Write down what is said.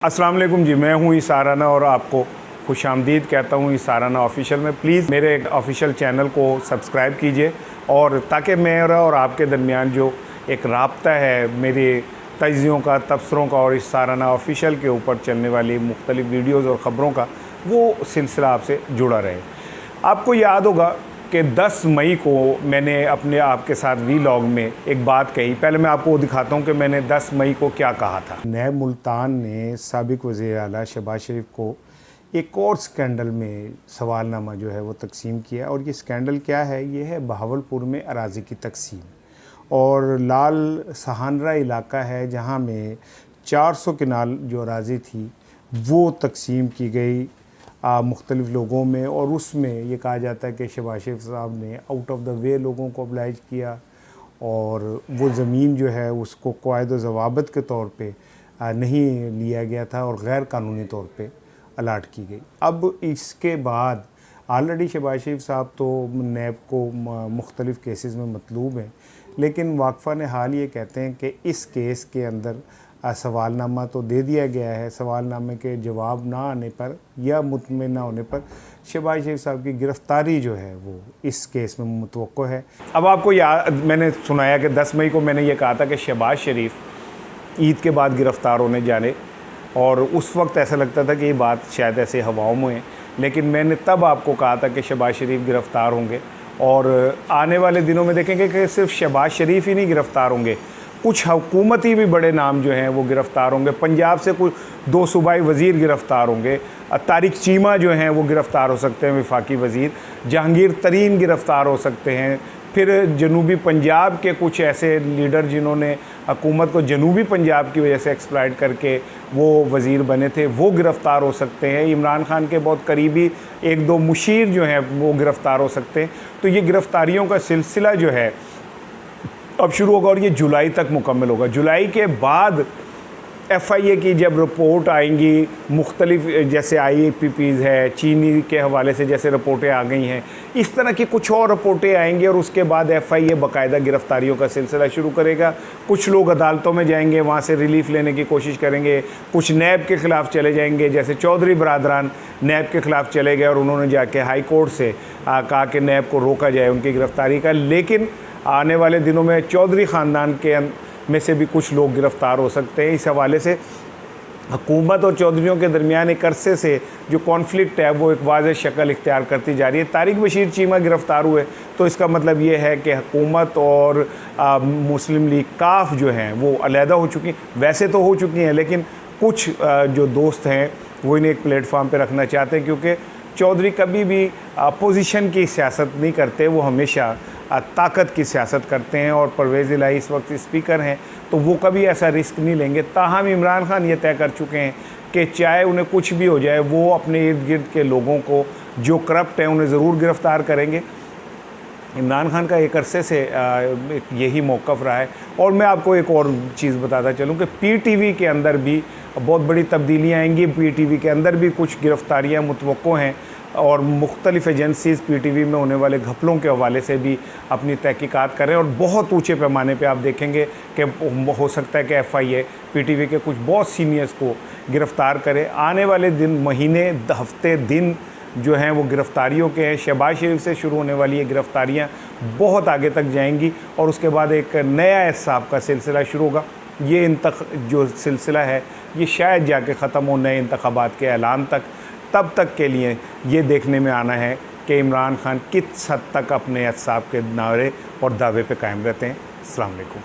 अस्सलाम वालेकुम जी, मैं हूँ इसाराना और आपको खुशामदीद कहता हूँ इसाराना ऑफिशियल में। प्लीज़ मेरे ऑफिशियल चैनल को सब्सक्राइब कीजिए और ताकि मेरा और आपके दरमियान जो एक राब्ता है मेरे तज्ज़ियों का, तबसरों का और इसाराना ऑफिशियल के ऊपर चलने वाली मुख्तलिफ़ वीडियोज़ और ख़बरों का, वो सिलसिला आपसे जुड़ा रहे। आपको याद होगा कि 10 मई को मैंने अपने आपके साथ वीलॉग में एक बात कही। पहले मैं आपको दिखाता हूं कि मैंने 10 मई को क्या कहा था। नैब मुल्तान ने साबिक़ वज़ीर आला शहबाज शरीफ को एक और स्कैंडल में सवालनामा जो है वो तकसीम किया। और ये स्कैंडल क्या है? ये है बहावलपुर में अराज़ी की तकसीम और लाल सहानरा इलाका है जहाँ में 400 कनाल जो अराज़ी थी वो तकसीम की गई मुख्तलिफ़ लोगों में। और उसमें ये कहा जाता है कि शहबाज शरीफ साहब ने आउट ऑफ द वे लोगों को oblige किया और वो ज़मीन जो है उसको क़वायद व ज़वाबित के तौर पे नहीं लिया गया था और गैर कानूनी तौर पे अलाट की गई। अब इसके बाद ऑलरेडी शहबाज शरीफ साहब तो नैब को मुख्तलिफ़ केसेस में मतलूब हैं, लेकिन वाकफ़ा ने हाल ये कहते हैं कि इस केस के अंदर सवालनामा तो दे दिया गया है। सवालनामे के जवाब ना आने पर या मुतमिन ना होने पर शहबाज शरीफ साहब की गिरफ़्तारी जो है वो इस केस में मुतवक्को है। अब आपको याद, मैंने सुनाया कि 10 मई को मैंने ये कहा था कि शहबाज शरीफ ईद के बाद गिरफ़्तार होने जाने, और उस वक्त ऐसा लगता था कि ये बात शायद ऐसे हवाओं में है, लेकिन मैंने तब आपको कहा था कि शहबाज शरीफ गिरफ़्तार होंगे। और आने वाले दिनों में देखेंगे कि सिर्फ शहबाज शरीफ ही नहीं गिरफ़्तार होंगे, कुछ हुकूमती भी बड़े नाम जो हैं वो गिरफ़्तार होंगे। पंजाब से कुछ 2 सूबाई वज़ीर गिरफ़्तार होंगे। तारिक चीमा जो हैं वो गिरफ़्तार हो सकते हैं, वफाकी वज़ीर। जहांगीर तरीन गिरफ़्तार हो सकते हैं। फिर जनूबी पंजाब के कुछ ऐसे लीडर जिन्होंने हुकूमत को जनूबी पंजाब की वजह से एक्सप्लॉइट करके वो वज़ीर बने थे, वो गिरफ़्तार हो सकते हैं। इमरान खान के बहुत करीबी 1-2 मुशीर जो हैं वो गिरफ़्तार हो सकते हैं। तो ये गिरफ़्तारियों का सिलसिला जो है अब शुरू होगा और ये जुलाई तक मुकम्मल होगा। जुलाई के बाद FIA की जब रिपोर्ट आएंगी, मुख्तलिफ जैसे IAPPs है, चीनी के हवाले से जैसे रिपोर्टें आ गई हैं, इस तरह की कुछ और रिपोर्टें आएंगी और उसके बाद FIA बाकायदा गिरफ़्तारियों का सिलसिला शुरू करेगा। कुछ लोग अदालतों में जाएंगे, वहाँ से रिलीफ़ लेने की कोशिश करेंगे। कुछ नैब के ख़िलाफ़ चले जाएंगे, जैसे चौधरी बरादरान नैब के ख़िलाफ़ चले गए और उन्होंने जाके हाई कोर्ट से कहा कि नैब को रोका जाए उनकी गिरफ़्तारी का। लेकिन आने वाले दिनों में चौधरी ख़ानदान के में से भी कुछ लोग गिरफ़्तार हो सकते हैं। इस हवाले से हुकूमत और चौधरियों के दरमियान एक अरसे से जो कॉन्फ्लिक्ट है वो एक वाज़ेह शक्ल इख्तियार करती जा रही है। तारिक बशीर चीमा गिरफ़्तार हुए तो इसका मतलब ये है कि हुकूमत और मुस्लिम लीग काफ जो हैं वो अलहदा हो चुकी, वैसे तो हो चुकी हैं, लेकिन कुछ जो दोस्त हैं वो इन्हें एक प्लेटफार्म पर रखना चाहते हैं, क्योंकि चौधरी कभी भी अपोजिशन की सियासत नहीं करते, वो हमेशा ताकत की सियासत करते हैं। और परवेज़ इलाही इस वक्त स्पीकर हैं तो वो कभी ऐसा रिस्क नहीं लेंगे। ताहम इमरान खान ये तय कर चुके हैं कि चाहे उन्हें कुछ भी हो जाए, वो अपने इर्द गिर्द के लोगों को जो करप्ट हैं उन्हें ज़रूर गिरफ़्तार करेंगे। इमरान खान का एक अरसे से यही मौक़िफ़ रहा है। और मैं आपको एक और चीज़ बताता चलूँ कि PTV के अंदर भी बहुत बड़ी तब्दीलियाँ आएंगी। PTV के अंदर भी कुछ गिरफ़्तारियाँ मुतवक्को हैं और मुख्तलिफ़ एजेंसीज़ PTV में होने वाले घपलों के हवाले से भी अपनी तहकीकात कर रहे हैं। और बहुत ऊँचे पैमाने पे आप देखेंगे कि हो सकता है कि FIA PTV के कुछ बहुत सीनियर्स को गिरफ़्तार करे। आने वाले दिन, महीने, हफ्ते, दिन जो हैं वो गिरफ़्तारियों के हैं। शहबाज शरीफ से शुरू होने वाली ये गिरफ़्तारियाँ बहुत आगे तक जाएंगी और उसके बाद एक नया एहसाब का सिलसिला शुरू होगा। ये जो सिलसिला है ये शायद जाके ख़त्म हो नए इंतख़ाबात के ऐलान तक। तब तक के लिए ये देखने में आना है कि इमरान खान किस हद तक अपने एहसाब के नारे और दावे पे कायम रहते हैं। अस्सलाम वालेकुम।